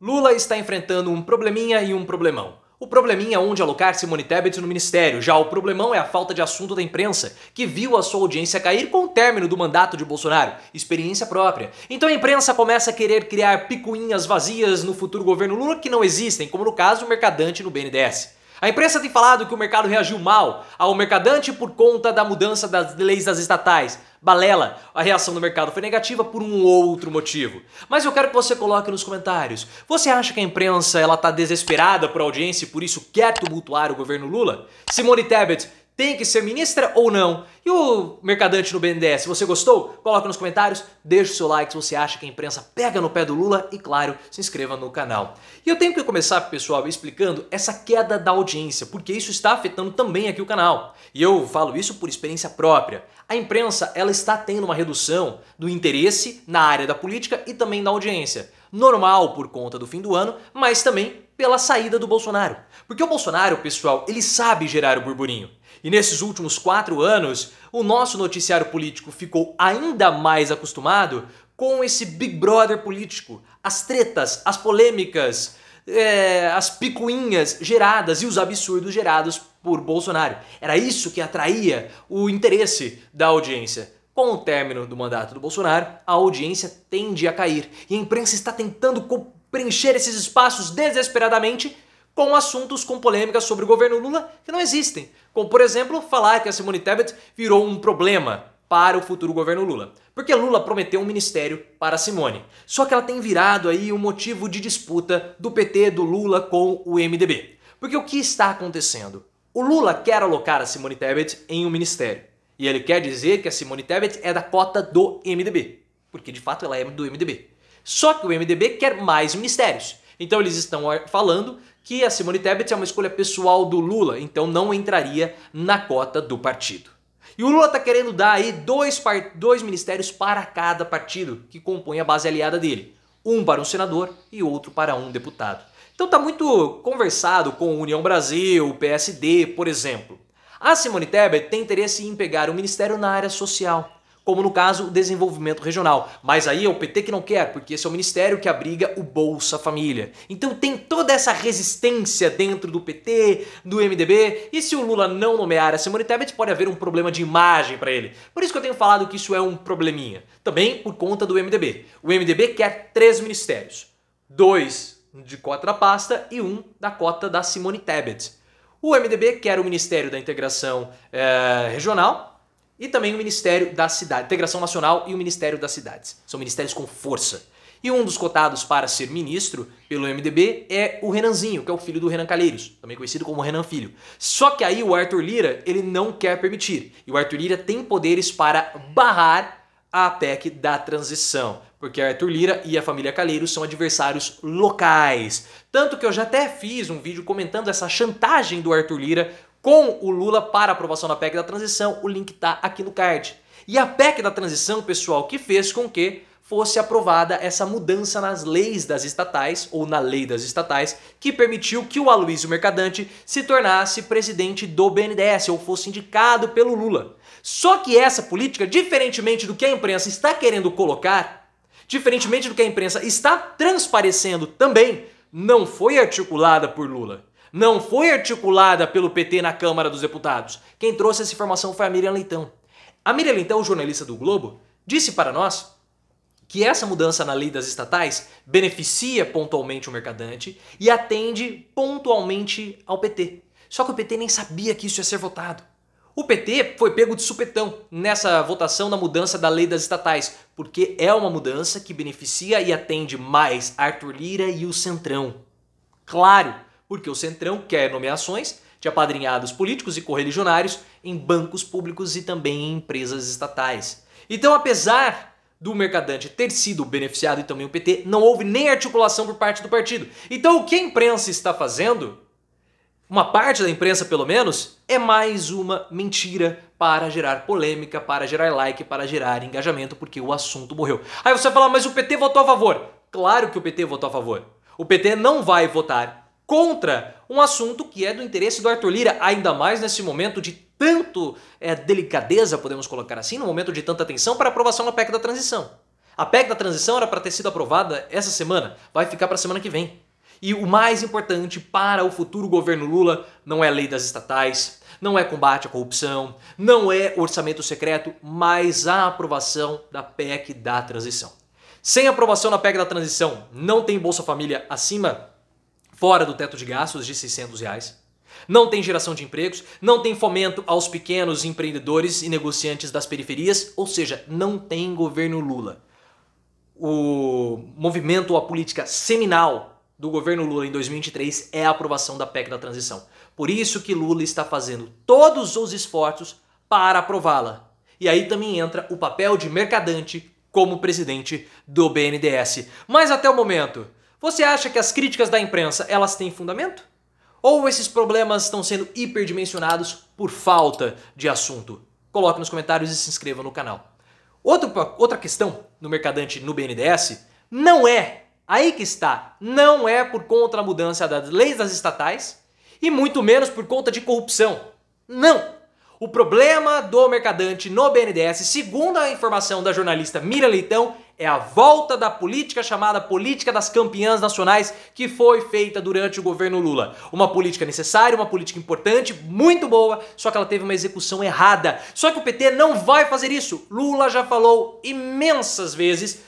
Lula está enfrentando um probleminha e um problemão. O probleminha é onde alocar Simone Tebet no ministério, já o problemão é a falta de assunto da imprensa, que viu a sua audiência cair com o término do mandato de Bolsonaro, experiência própria. Então a imprensa começa a querer criar picuinhas vazias no futuro governo Lula que não existem, como no caso o mercadante no BNDES. A imprensa tem falado que o mercado reagiu mal ao mercadante por conta da mudança das leis das estatais. Balela, a reação do mercado foi negativa por um outro motivo. Mas eu quero que você coloque nos comentários. Você acha que a imprensa está desesperada por audiência e por isso quer tumultuar o governo Lula? Simone Tebet tem que ser ministra ou não? E o mercadante no BNDES, você gostou? Coloca nos comentários, deixa o seu like se você acha que a imprensa pega no pé do Lula e, claro, se inscreva no canal. E eu tenho que começar, pessoal, explicando essa queda da audiência, porque isso está afetando também aqui o canal. E eu falo isso por experiência própria. A imprensa, ela está tendo uma redução do interesse na área da política e também da audiência. Normal por conta do fim do ano, mas também pela saída do Bolsonaro. Porque o Bolsonaro, pessoal, ele sabe gerar o burburinho. E nesses últimos 4 anos, o nosso noticiário político ficou ainda mais acostumado com esse Big Brother político. As tretas, as polêmicas, as picuinhas geradas e os absurdos gerados por Bolsonaro. Era isso que atraía o interesse da audiência. Com o término do mandato do Bolsonaro, a audiência tende a cair. E a imprensa está tentando preencher esses espaços desesperadamente com assuntos com polêmicas sobre o governo Lula que não existem. Como, por exemplo, falar que a Simone Tebet virou um problema para o futuro governo Lula. Porque Lula prometeu um ministério para a Simone. Só que ela tem virado aí um motivo de disputa do PT, do Lula com o MDB. Porque o que está acontecendo? O Lula quer alocar a Simone Tebet em um ministério. E ele quer dizer que a Simone Tebet é da cota do MDB. Porque de fato ela é do MDB. Só que o MDB quer mais ministérios. Então eles estão falando que a Simone Tebet é uma escolha pessoal do Lula, então não entraria na cota do partido. E o Lula está querendo dar aí dois ministérios para cada partido que compõe a base aliada dele. Um para um senador e outro para um deputado. Então está muito conversado com União Brasil, o PSD, por exemplo. A Simone Tebet tem interesse em pegar um ministério na área social, como no caso o desenvolvimento regional. Mas aí é o PT que não quer, porque esse é o ministério que abriga o Bolsa Família. Então tem toda essa resistência dentro do PT, do MDB, e se o Lula não nomear a Simone Tebet, pode haver um problema de imagem para ele. Por isso que eu tenho falado que isso é um probleminha. Também por conta do MDB. O MDB quer 3 ministérios. 2 de cota da pasta e 1 da cota da Simone Tebet. O MDB quer o Ministério da Integração Regional, e também o Ministério da Cidade, Integração Nacional e o Ministério das Cidades. São ministérios com força. E um dos cotados para ser ministro pelo MDB é o Renanzinho, que é o filho do Renan Calheiros, também conhecido como Renan Filho. Só que aí o Arthur Lira, ele não quer permitir. E o Arthur Lira tem poderes para barrar a PEC da transição. Porque Arthur Lira e a família Calheiros são adversários locais. Tanto que eu já até fiz um vídeo comentando essa chantagem do Arthur Lira com o Lula para aprovação da PEC da transição, o link está aqui no card. E a PEC da transição, pessoal, que fez com que fosse aprovada essa mudança nas leis das estatais, ou na lei das estatais, que permitiu que o Aloysio Mercadante se tornasse presidente do BNDES, ou fosse indicado pelo Lula. Só que essa política, diferentemente do que a imprensa está querendo colocar, diferentemente do que a imprensa está transparecendo também, não foi articulada por Lula. Não foi articulada pelo PT na Câmara dos Deputados. Quem trouxe essa informação foi a Miriam Leitão. A Miriam Leitão, jornalista do Globo, disse para nós que essa mudança na lei das estatais beneficia pontualmente o mercadante e atende pontualmente ao PT. Só que o PT nem sabia que isso ia ser votado. O PT foi pego de supetão nessa votação da mudança da lei das estatais, porque é uma mudança que beneficia e atende mais Arthur Lira e o Centrão. Claro, porque o Centrão quer nomeações de apadrinhados políticos e correligionários em bancos públicos e também em empresas estatais. Então, apesar do mercadante ter sido beneficiado e também o PT, não houve nem articulação por parte do partido. Então, o que a imprensa está fazendo, uma parte da imprensa pelo menos, é mais uma mentira para gerar polêmica, para gerar like, para gerar engajamento, porque o assunto morreu. Aí você vai falar, mas o PT votou a favor. Claro que o PT votou a favor. O PT não vai votar contra um assunto que é do interesse do Arthur Lira, ainda mais nesse momento de tanto delicadeza, podemos colocar assim, no momento de tanta tensão para aprovação da PEC da transição. A PEC da transição era para ter sido aprovada essa semana, vai ficar para a semana que vem. E o mais importante para o futuro governo Lula não é a lei das estatais, não é combate à corrupção, não é orçamento secreto, mas a aprovação da PEC da transição. Sem aprovação da PEC da transição, não tem Bolsa Família fora do teto de gastos de R$600. Não tem geração de empregos, não tem fomento aos pequenos empreendedores e negociantes das periferias, ou seja, não tem governo Lula. O movimento, a política seminal do governo Lula em 2023 é a aprovação da PEC da transição. Por isso que Lula está fazendo todos os esforços para aprová-la. E aí também entra o papel de Mercadante como presidente do BNDES. Mas até o momento, você acha que as críticas da imprensa elas têm fundamento? Ou esses problemas estão sendo hiperdimensionados por falta de assunto? Coloque nos comentários e se inscreva no canal. Outra questão no Mercadante no BNDES não é, aí que está, não é por conta da mudança das leis das estatais e muito menos por conta de corrupção. Não! O problema do Mercadante no BNDES, segundo a informação da jornalista Miriam Leitão, é a volta da política chamada Política das Campeãs Nacionais, que foi feita durante o governo Lula. Uma política necessária, uma política importante, muito boa, só que ela teve uma execução errada. Só que o PT não vai fazer isso. Lula já falou imensas vezes,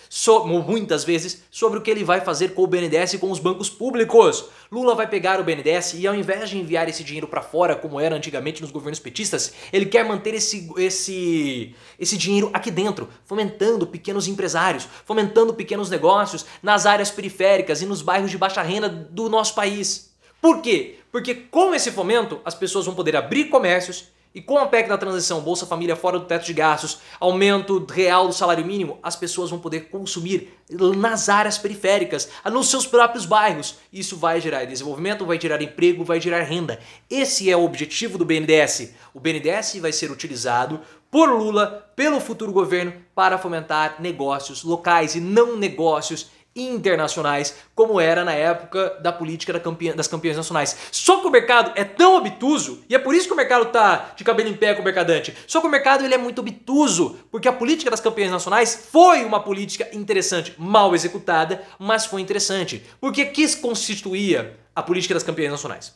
muitas vezes, sobre o que ele vai fazer com o BNDES e com os bancos públicos. Lula vai pegar o BNDES e ao invés de enviar esse dinheiro para fora, como era antigamente nos governos petistas, ele quer manter esse dinheiro aqui dentro, fomentando pequenos empresários, fomentando pequenos negócios nas áreas periféricas e nos bairros de baixa renda do nosso país. Por quê? Porque com esse fomento as pessoas vão poder abrir comércios e com a PEC da transição, Bolsa Família fora do teto de gastos, aumento real do salário mínimo, as pessoas vão poder consumir nas áreas periféricas, nos seus próprios bairros. Isso vai gerar desenvolvimento, vai gerar emprego, vai gerar renda. Esse é o objetivo do BNDES. O BNDES vai ser utilizado por Lula, pelo futuro governo, para fomentar negócios locais e não negócios internacionais, como era na época da política das campeãs nacionais. Só que o mercado é tão obtuso, e é por isso que o mercado tá de cabelo em pé com o Mercadante, só que o mercado ele é muito obtuso, porque a política das campeãs nacionais foi uma política interessante, mal executada, mas foi interessante. Porque que constituía a política das campeãs nacionais?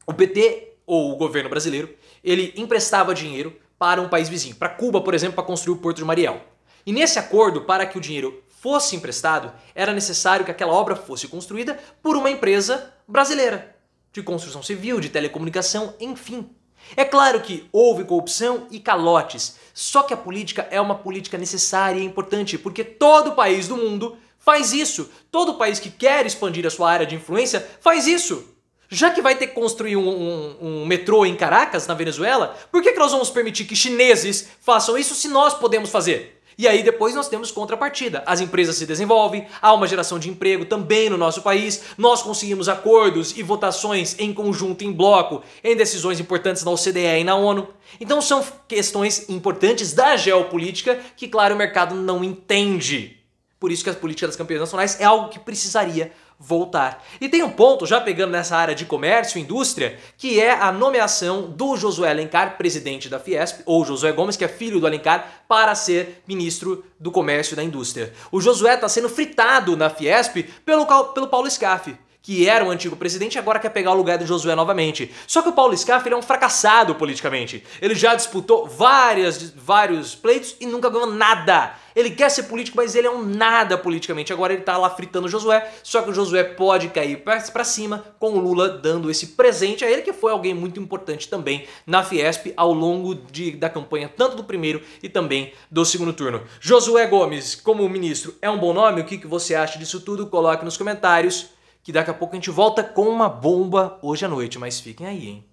O PT, ou o governo brasileiro, ele emprestava dinheiro para um país vizinho, para Cuba, por exemplo, para construir o Porto de Mariel. E nesse acordo, para que o dinheiro fosse emprestado, era necessário que aquela obra fosse construída por uma empresa brasileira, de construção civil, de telecomunicação, enfim. É claro que houve corrupção e calotes, só que a política é uma política necessária e importante, porque todo país do mundo faz isso. Todo país que quer expandir a sua área de influência faz isso. Já que vai ter que construir um metrô em Caracas, na Venezuela, por que nós vamos permitir que chineses façam isso se nós podemos fazer? E aí depois nós temos contrapartida. As empresas se desenvolvem, há uma geração de emprego também no nosso país, nós conseguimos acordos e votações em conjunto, em bloco, em decisões importantes na OCDE e na ONU. Então são questões importantes da geopolítica que, claro, o mercado não entende. Por isso que a política das campeãs nacionais é algo que precisaria voltar. E tem um ponto, já pegando nessa área de comércio e indústria, que é a nomeação do Josué Alencar, presidente da Fiesp, ou Josué Gomes, que é filho do Alencar, para ser ministro do Comércio e da Indústria. O Josué está sendo fritado na Fiesp pelo Paulo Scaff, que era o antigo presidente e agora quer pegar o lugar do Josué novamente. Só que o Paulo Scaff ele é um fracassado politicamente. Ele já disputou vários pleitos e nunca ganhou nada. Ele quer ser político, mas ele é um nada politicamente. Agora ele tá lá fritando o Josué, só que o Josué pode cair pra cima com o Lula dando esse presente a ele, que foi alguém muito importante também na Fiesp ao longo da campanha, tanto do primeiro e também do segundo turno. Josué Gomes, como ministro, é um bom nome? O que você acha disso tudo? Coloque nos comentários, que daqui a pouco a gente volta com uma bomba hoje à noite, mas fiquem aí, hein?